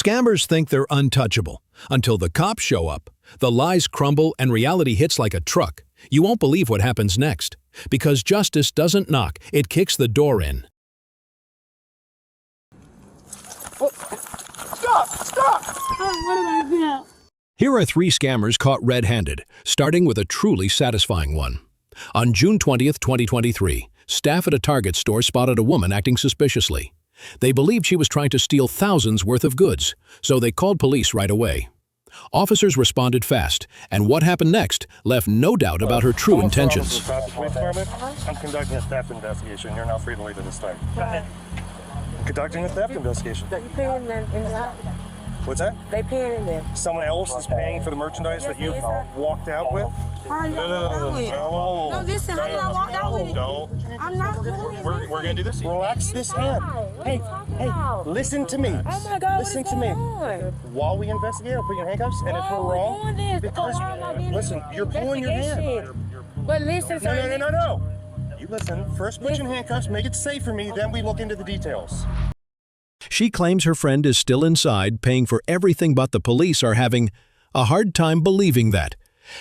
Scammers think they're untouchable until the cops show up. The lies crumble and reality hits like a truck. You won't believe what happens next. Because justice doesn't knock, it kicks the door in. Stop! What did I do? Here are 3 scammers caught red-handed, starting with a truly satisfying one. On June 20th, 2023, staff at a Target store spotted a woman acting suspiciously. They believed she was trying to steal thousands worth of goods, so they called police right away. Officers responded fast, and what happened next left no doubt about her true intentions. I'm conducting a theft investigation. You're now free to leave at this time. Conducting a theft investigation. You paying them in the What's that? They paying them. Someone else is paying for the merchandise that you walked out with? No, listen, how did I walk out with it? No. I'm not doing it. We're going to do this. Relax this hand. Hey, listen to me. Oh my God, listen to me. While we investigate, I'll put you in handcuffs, and if we're wrong, listen, you're pulling your hand. But listen, sir. No. You listen. First put you in handcuffs, make it safe for me, then we look into the details. She claims her friend is still inside, paying for everything, but the police are having a hard time believing that,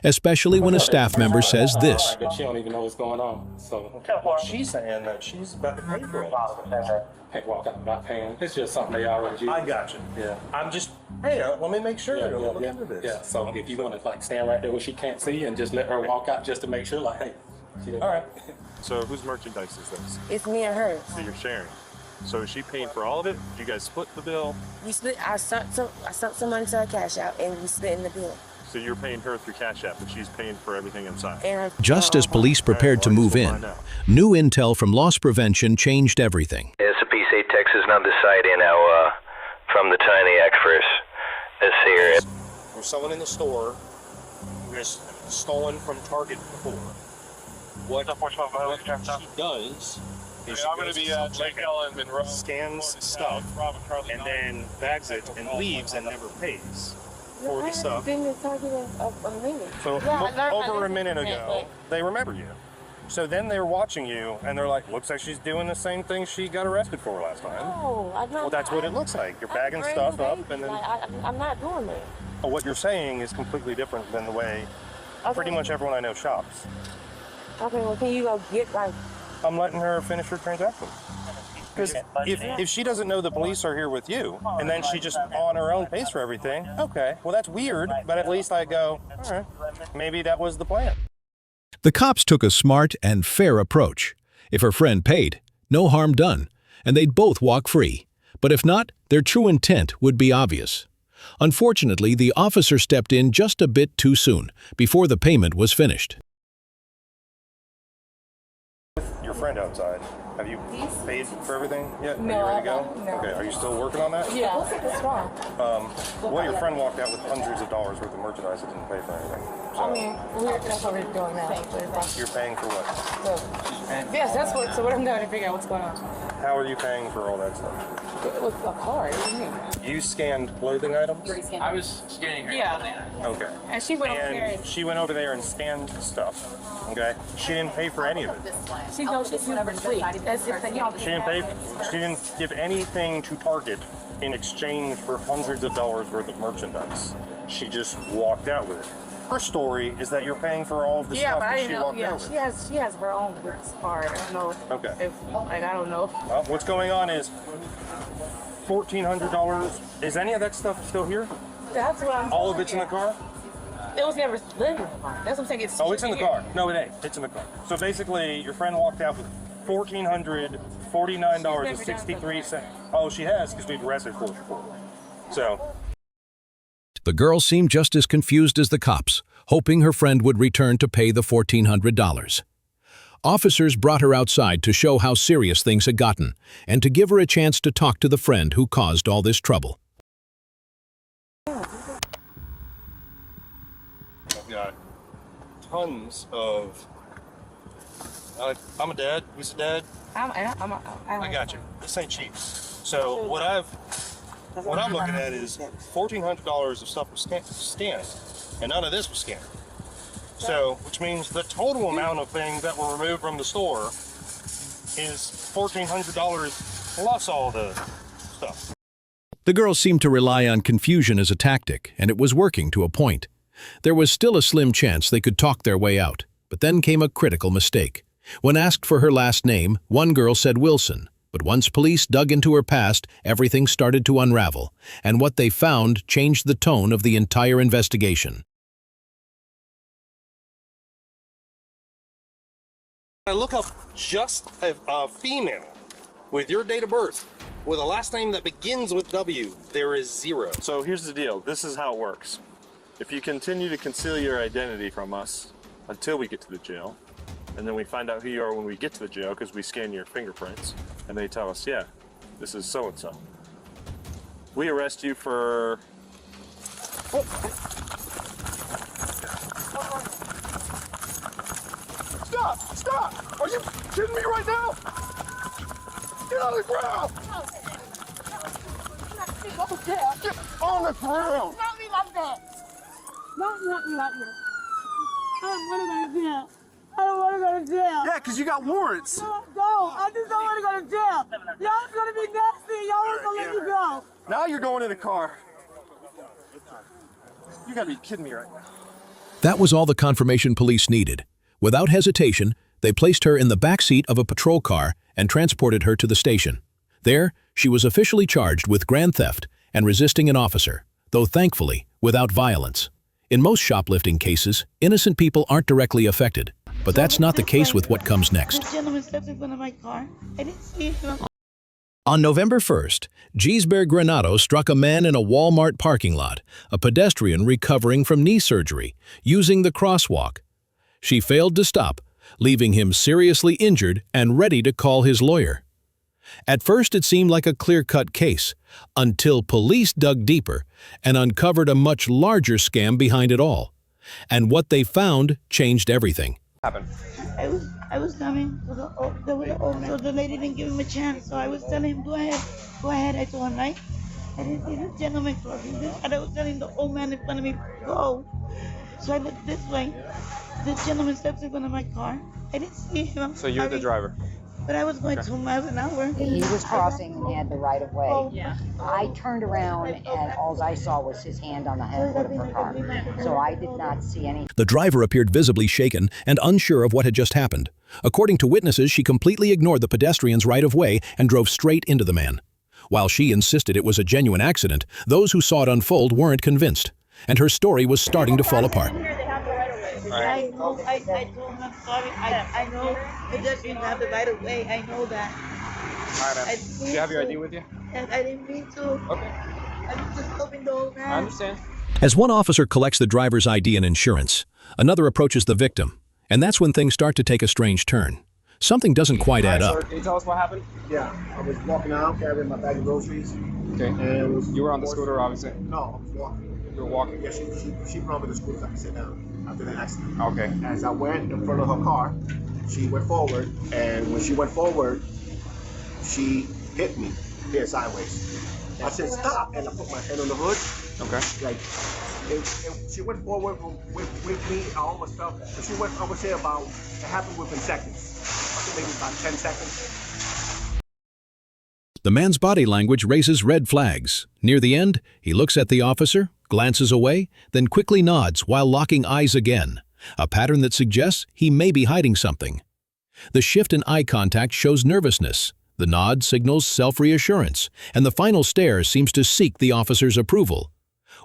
especially when a staff member says this. She don't even know what's going on. So She's saying that she's about to pay for it. hey, well, I'm not paying. It's just something they already do. I got you. Yeah. I'm just, hey, let me make sure you're looking into this. Yeah, so if you want to like stand right there where she can't see and just let her walk out just to make sure, like, hey, she didn't. All right. So whose merchandise is this? It's me and her. So you're sharing. So is she paying for all of it? Do you guys split the bill? We split. I sent some money to her cash out, and we split in the bill. So you're paying her through Cash App, but she's paying for everything inside. And Just as police prepared to move in, new intel from loss prevention changed everything. It's a P.C. Texas on this side now from the Tiny Express. Let's see here. From someone in the store who has stolen from Target before. What she does is I'm going to be at Lake Ellen, Monroe. Scans stuff and then bags it and leaves and never pays for the stuff. Been talking a minute. So over a minute ago, they remember you. So then they're watching you and they're like, looks like she's doing the same thing she got arrested for last time. No, I don't. Well, that's what it looks like. You're bagging stuff up and then... I'm not doing that. What you're saying is completely different than the way pretty much everyone I know shops. Okay, well, can you go get like... I'm letting her finish her transaction. Because if she doesn't know the police are here with you, and then she just on her own pays for everything, okay, well that's weird, but at least I go, all right, maybe that was the plan. The cops took a smart and fair approach. If her friend paid, no harm done, and they'd both walk free. But if not, their true intent would be obvious. Unfortunately, the officer stepped in just a bit too soon, before the payment was finished. Your friend outside, have you paid for everything yet? No, Are you ready to go? no. Okay, are you still working on that? Yeah. What's wrong? Well, your friend walked out with hundreds of dollars worth of merchandise and didn't pay for anything. So That's what we're doing now. you're paying for what? Yes, that's what. So what I'm doing to figure out what's going on. How are you paying for all that stuff? With a card. What do you mean? You scanned clothing items? I was scanning her. Yeah. Okay. And she went over there. And she went over there and scanned stuff. Okay. She didn't pay for any of it. She knows she's never free. That's if they don't. She didn't pay. She didn't give anything to Target in exchange for hundreds of dollars worth of merchandise. She just walked out with it. Her story is that you're paying for all of the stuff that she walked out with. She has her own card. I don't know. Okay. I don't know. Well, what's going on is $1,400. Is any of that stuff still here? That's what I'm. All of it's in the car? It was never lived in the car. That's what I'm saying. It's In the car. No, it ain't. It's in the car. So basically, your friend walked out with $1,449.63. Oh, she has, because we've arrested her before. So. The girl seemed just as confused as the cops, hoping her friend would return to pay the $1,400. Officers brought her outside to show how serious things had gotten, and to give her a chance to talk to the friend who caused all this trouble. I've got tons of... I'm a dad. Who's a dad? I got you. This ain't cheap. So what I'm looking at is $1,400 of stuff was scanned, and none of this was scanned. So, which means the total amount of things that were removed from the store is $1,400 plus all the stuff. The girls seemed to rely on confusion as a tactic, and it was working to a point. There was still a slim chance they could talk their way out, but then came a critical mistake. When asked for her last name, one girl said Wilson, but once police dug into her past, everything started to unravel, and what they found changed the tone of the entire investigation. I look up just a female with your date of birth, with a last name that begins with W, there is 0. So here's the deal. This is how it works. If you continue to conceal your identity from us until we get to the jail, and then we find out who you are when we get to the jail because we scan your fingerprints, and they tell us, yeah, this is so-and-so. We arrest you for... Stop! Stop! Are you kidding me right now? Get on the ground! Get on the ground! Not me like that. Not me like that. I don't want to go to jail. I don't want to go to jail. Yeah, because you got warrants. No, I don't. I just don't want to go to jail. Y'all's going to be nasty. Y'all ain't going to let me go. Now you're going in a car. You gotta be kidding me right now. That was all the confirmation police needed. Without hesitation, they placed her in the back seat of a patrol car and transported her to the station. There, she was officially charged with grand theft and resisting an officer, though thankfully without violence. In most shoplifting cases, innocent people aren't directly affected, but that's not the case with what comes next. This gentleman stepped in front of my car. I didn't see him. On November 1st, Gisbert Granado struck a man in a Walmart parking lot, a pedestrian recovering from knee surgery, using the crosswalk. She failed to stop, leaving him seriously injured and ready to call his lawyer. At first, it seemed like a clear-cut case, until police dug deeper and uncovered a much larger scam behind it all. And what they found changed everything. I was coming, so the lady didn't give him a chance, so I was telling him, go ahead, I told him, right? I didn't see this gentleman crossing this, and I was telling the old man in front of me, go. So I looked this way, this gentleman steps in front of my car, I didn't see him. So you're the driver? But I was going 2 miles an hour. He was crossing and had the right of way. Yeah. I turned around and all I saw was his hand on the hood of her car. So I did not see any. The driver appeared visibly shaken and unsure of what had just happened. According to witnesses, she completely ignored the pedestrian's right of way and drove straight into the man. While she insisted it was a genuine accident, those who saw it unfold weren't convinced, and her story was starting to fall apart. I told him I'm sorry. I know pedestrians have the right of way. I know that. All right, do you have your ID with you? And I didn't mean to. Okay. I was just hoping the old man. I understand. As one officer collects the driver's ID and insurance, another approaches the victim, and that's when things start to take a strange turn. Something doesn't quite add up. Sir, can you tell us what happened? Yeah, I was walking out carrying my bag of groceries. Okay. And You were on the scooter, obviously. No, I was walking. You were walking. Yeah, she brought me the scooter so I could sit down after the accident. Okay. As I went in front of her car, she went forward, and when she went forward, she hit me here sideways. I said stop, and I put my hand on the hood. Okay. Like, she went forward with me. I almost felt, but she went, I would say about, it happened within seconds. I think maybe about 10 seconds. The man's body language raises red flags. Near the end, he looks at the officer, glances away, then quickly nods while locking eyes again, a pattern that suggests he may be hiding something. The shift in eye contact shows nervousness, the nod signals self-reassurance, and the final stare seems to seek the officer's approval.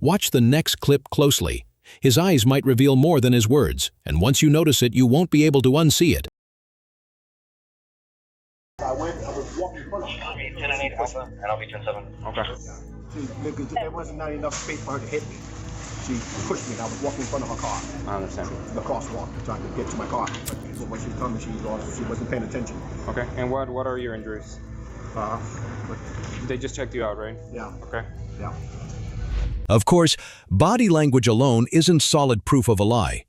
Watch the next clip closely. His eyes might reveal more than his words, and once you notice it, you won't be able to unsee it. I was walking in front of her. 10 and 8 Alpha, and I'll be 10-7. Okay. There wasn't not enough space for her to hit me. She pushed me and I was walking in front of her car. I understand. The crosswalk, trying to get to my car. But when she was coming, she wasn't paying attention. Okay. And what are your injuries? But, They just checked you out, right? yeah, Okay. yeah. Of course, body language alone isn't solid proof of a lie,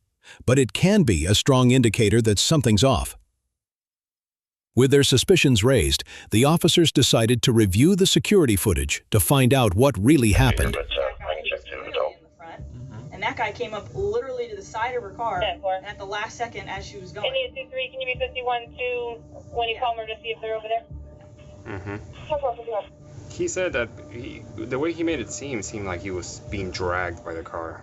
but it can be a strong indicator that something's off. With their suspicions raised, the officers decided to review the security footage to find out what really happened. And that guy came up literally to the side of her car at the last second as she was going. Can you 23, can you be 51-2 when you call them to see if they're over there? Mm-hmm. He said that the way he made it seemed like he was being dragged by the car.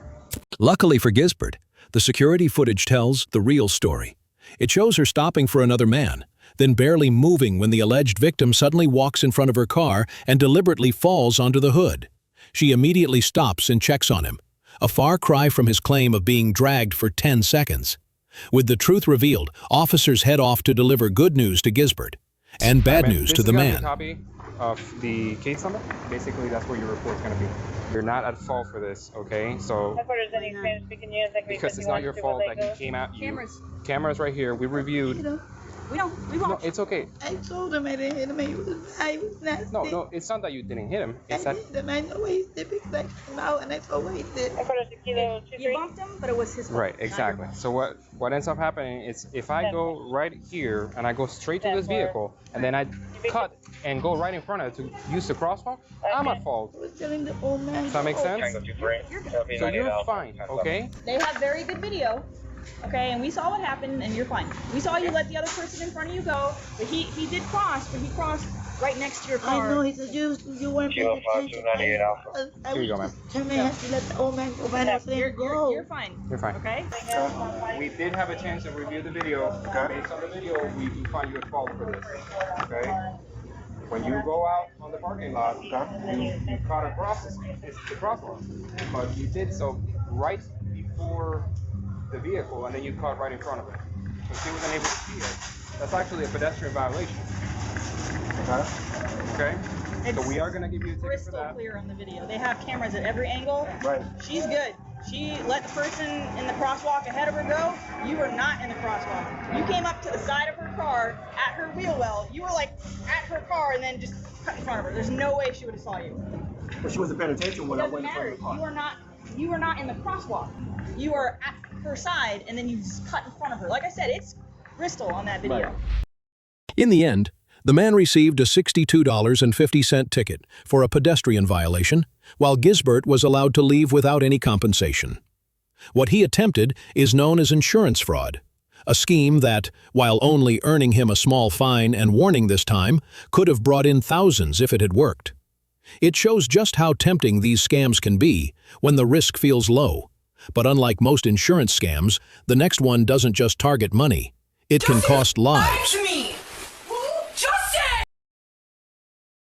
Luckily for Gisbert, the security footage tells the real story. It shows her stopping for another man, then barely moving when the alleged victim suddenly walks in front of her car and deliberately falls onto the hood. She immediately stops and checks on him, a far cry from his claim of being dragged for 10 seconds. With the truth revealed, officers head off to deliver good news to Gisbert and bad news to the man. Copy of the case number. Basically, that's where your report's going to be. You're not at fault for this, okay? So, because it's not your fault that he came at you. Cameras right here. We reviewed. We won't. No, it's okay. I told him I didn't hit him. He was nasty. No, it's not that you didn't hit him. It's I that. did, and I know what he did because I came out and I saw what he did. You bumped him, but it was his fault. Right, exactly. So what ends up happening is if I go right here and I go straight to this vehicle and then I cut and go right in front of it to use the crosswalk, I'm at fault. I was telling the old man. Does that make sense? So you're fine, okay? They have very good video. Okay, and we saw what happened, and you're fine. We saw you let the other person in front of you go, but he did cross, but he crossed right next to your car. I know, he said you weren't paying attention. I Here you go, was ma'am. just telling him to let the old man go by and say go. You're fine. You're fine. Okay? We did have a chance to review the video. Based on the video, we do find you at fault for this. Okay? When you go out on the parking lot, you cut across the crosswalk, but you did so right before the vehicle, and then you caught right in front of it. So she wasn't able to see it. That's actually a pedestrian violation. Okay? So we are going to give you a ticket for Crystal that. clear on the video. They have cameras at every angle. Right. She's good. She let the person in the crosswalk ahead of her go. You were not in the crosswalk. You came up to the side of her car at her wheel well. You were like at her car and then just cut in front of her. There's no way she would have saw you. But she wasn't paying attention when I went in front of the car. You were not in the crosswalk. You were at her side and then you just cut in front of her. Like I said, it's crystal on that video. Right. In the end, the man received a $62.50 ticket for a pedestrian violation, while Gisbert was allowed to leave without any compensation. What he attempted is known as insurance fraud, a scheme that, while only earning him a small fine and warning this time, could have brought in thousands if it had worked. It shows just how tempting these scams can be when the risk feels low. But unlike most insurance scams, the next one doesn't just target money. It can cost lives.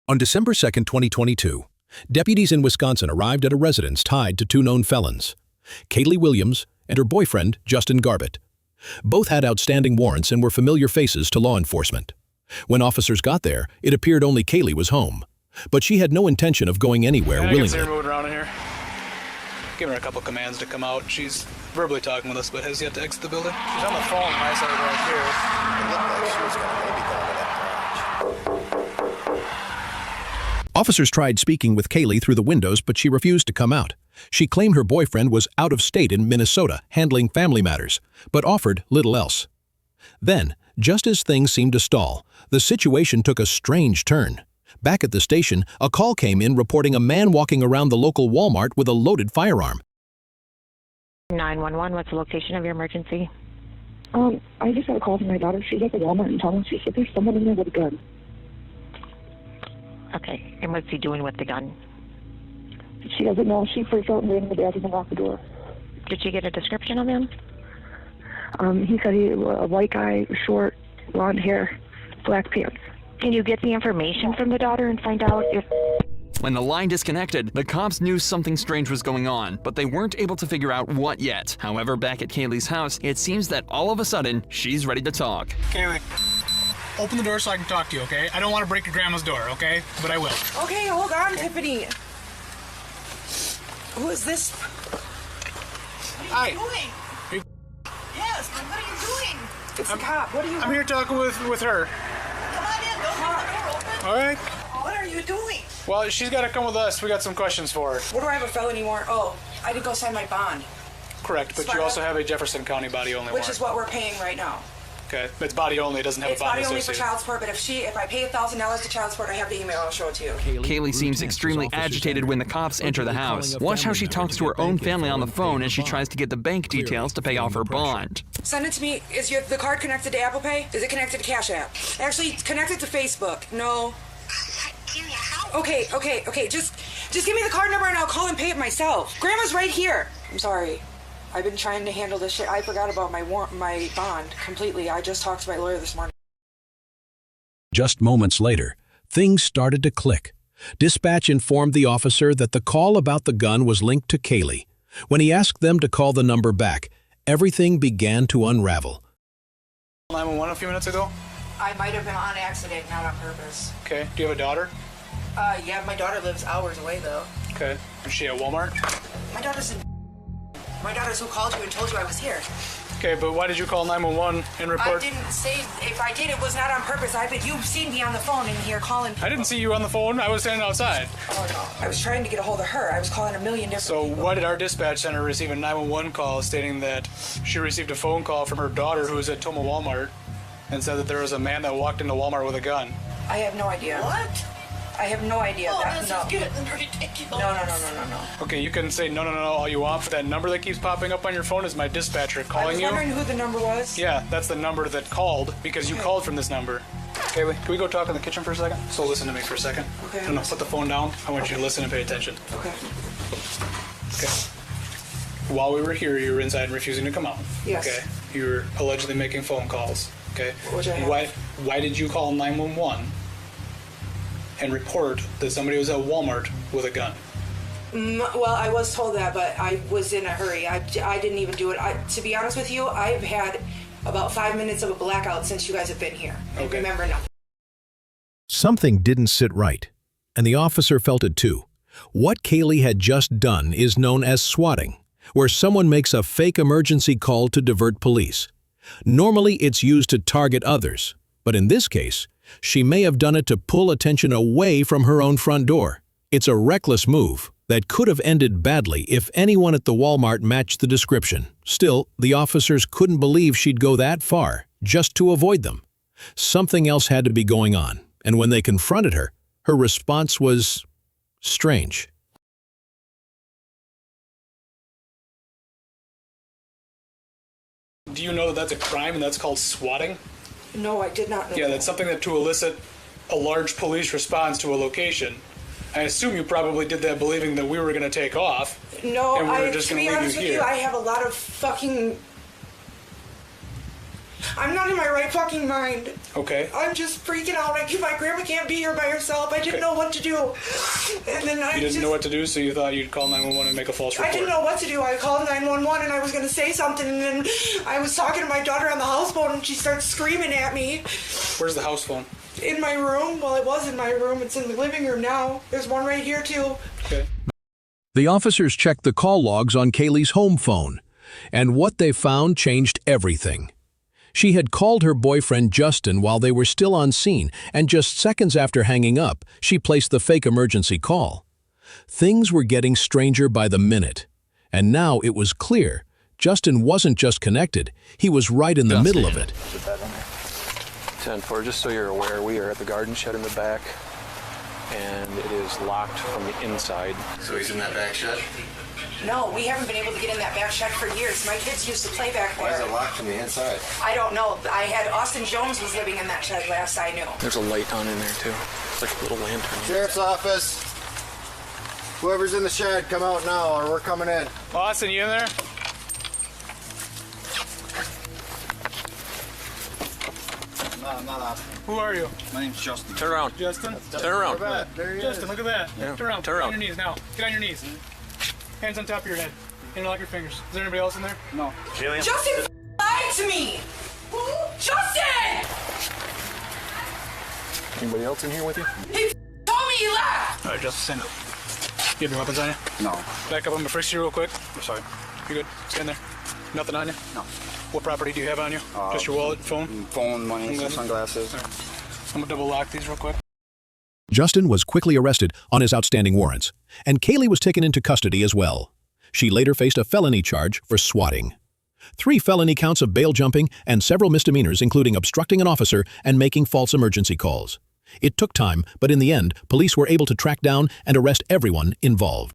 On December 2, 2022, deputies in Wisconsin arrived at a residence tied to two known felons, Kaylee Williams and her boyfriend, Justin Garbett. Both had outstanding warrants and were familiar faces to law enforcement. When officers got there, it appeared only Kaylee was home, but she had no intention of going anywhere willingly. I can see her moving around in here. Giving her a couple commands to come out. She's verbally talking with us, but has yet to exit the building. She's on the phone when I saw her right here. It looked like she was going to maybe go to that branch. Officers tried speaking with Kaylee through the windows, but she refused to come out. She claimed her boyfriend was out of state in Minnesota, handling family matters, but offered little else. Then, just as things seemed to stall, the situation took a strange turn. Back at the station, a call came in reporting a man walking around the local Walmart with a loaded firearm. 911, what's the location of your emergency? I just got a call from my daughter. She's at the Walmart in town. She said there's someone in there with a gun. Okay, and what's he doing with the gun? She doesn't know. She freaked out and ran in the bathroom and locked the door. Did you get a description of him? He said he was a white guy, short, blonde hair, black pants. Can you get the information from the daughter and find out if... When the line disconnected, the cops knew something strange was going on, but they weren't able to figure out what yet. However, back at Kaylee's house, it seems that all of a sudden, she's ready to talk. Kaylee, open the door so I can talk to you, okay? I don't want to break your grandma's door, okay? But I will. Okay, hold on, Tiffany. Who is this? Hi. What are you doing? Yes, but what are you doing? It's a cop. What are you... I'm here talking with her. Come on in. Don't leave the door open. All right. What are you doing? Well, she's got to come with us. We got some questions for her. What do I have a felony warrant? Oh, I didn't go sign my bond. Correct, but you also have a Jefferson County body only warrant. Which is what we're paying right now. Okay, it's body only. It doesn't have It's a bond body only associated. for child support, but if I pay $1,000 to child support, I have the email. I'll show it to you. Kaylee seems extremely agitated when the cops enter the house. Watch how she talks to her own family on the phone as she tries to get the bank details to pay off her bond. Send it to me. Is the card connected to Apple Pay? Is it connected to Cash App? Actually, it's connected to Facebook. No. Kaylee, how Okay. Just give me the card number and I'll call and pay it myself. Grandma's right here. I'm sorry. I've been trying to handle this shit. I forgot about my bond completely. I just talked to my lawyer this morning. Just moments later, things started to click. Dispatch informed the officer that the call about the gun was linked to Kaylee. When he asked them to call the number back, everything began to unravel. 911 a few minutes ago? I might have been on accident, not on purpose. Okay. Do you have a daughter? Yeah, my daughter lives hours away though. Okay. Is she at Walmart? My daughter's who called you and told you I was here. Okay, but why did you call 911 and report? I didn't say, if I did, it was not on purpose. You've seen me on the phone in here calling people. I didn't see you on the phone. I was standing outside. Oh, no. I was trying to get a hold of her. I was calling a million different people. Why did our dispatch center receive a 911 call stating that she received a phone call from her daughter who was at Toma Walmart and said that there was a man that walked into Walmart with a gun? I have no idea. What? I have no idea. Oh, this is good and ridiculous. No. Okay, you can say no all you want, but that number that keeps popping up on your phone is my dispatcher calling you. I was wondering who the number was. Yeah, that's the number that called because you called from this number. Kaylee, can we go talk in the kitchen for a second? So listen to me for a second. Okay. No, put the phone down. I want you to listen and pay attention. Okay. Okay. While we were here, you were inside and refusing to come out. Yes. Okay. You were allegedly making phone calls. Okay. Which I have. Why did you call 911 and report that somebody was at Walmart with a gun? Well, I was told that, but I was in a hurry. I didn't even do it. To be honest with you, I've had about 5 minutes of a blackout since you guys have been here. I remember nothing. Something didn't sit right, and the officer felt it too. What Kaylee had just done is known as swatting, where someone makes a fake emergency call to divert police. Normally, it's used to target others, but in this case, she may have done it to pull attention away from her own front door. It's a reckless move that could have ended badly if anyone at the Walmart matched the description. Still, the officers couldn't believe she'd go that far just to avoid them. Something else had to be going on, and when they confronted her, her response was strange. Do you know that that's a crime and that's called swatting? No, I did not know. Yeah, that's something that to elicit a large police response to a location. I assume you probably did that believing that we were going to take off. No, and we were just to going be to leave honest you with here. you, I have a lot of fucking... I'm not in my right fucking mind. Okay. I'm just freaking out. My grandma can't be here by herself. I didn't know what to do. And then You didn't know what to do, so you thought you'd call 911 and make a false report. I didn't know what to do. I called 911 and I was going to say something, and then I was talking to my daughter on the house phone and she starts screaming at me. Where's the house phone? In my room. Well, it was in my room. It's in the living room now. There's one right here too. Okay. The officers checked the call logs on Kaylee's home phone, and what they found changed everything. She had called her boyfriend Justin while they were still on scene, and just seconds after hanging up, she placed the fake emergency call. Things were getting stranger by the minute, and now it was clear Justin wasn't just connected, he was right in the middle of it. 10-4, just so you're aware, we are at the garden shed in the back, and it is locked from the inside. So he's in that back shed? No, we haven't been able to get in that back shed for years. My kids used to play back there. Why is it locked from the inside? I don't know. I had Austin Jones was living in that shed last I knew. There's a light on in there, too. It's like a little lantern. Sheriff's office. Whoever's in the shed, come out now, or we're coming in. Austin, you in there? No, I'm not Austin. Who are you? My name's Justin. Turn around. Justin? Turn around. There he Justin, is. look at that. Yeah. Turn around. Turn Get around. on your knees now. Get on your knees. Hands on top of your head. Interlock your fingers. Is there anybody else in there? No. Justin lied to me! Justin! Anybody else in here with you? He told me he left! All right, Justin, stand up. You have your weapons on you? No. Back up. I'm gonna frisk you real quick. I'm sorry. You good? Stand there. Nothing on you? No. What property do you have on you? Just your wallet, phone? Phone, money, Okay. sunglasses. All right. I'm gonna double lock these real quick. Justin was quickly arrested on his outstanding warrants, and Kaylee was taken into custody as well. She later faced a felony charge for swatting. 3 felony counts of bail jumping and several misdemeanors including obstructing an officer and making false emergency calls. It took time, but in the end, police were able to track down and arrest everyone involved.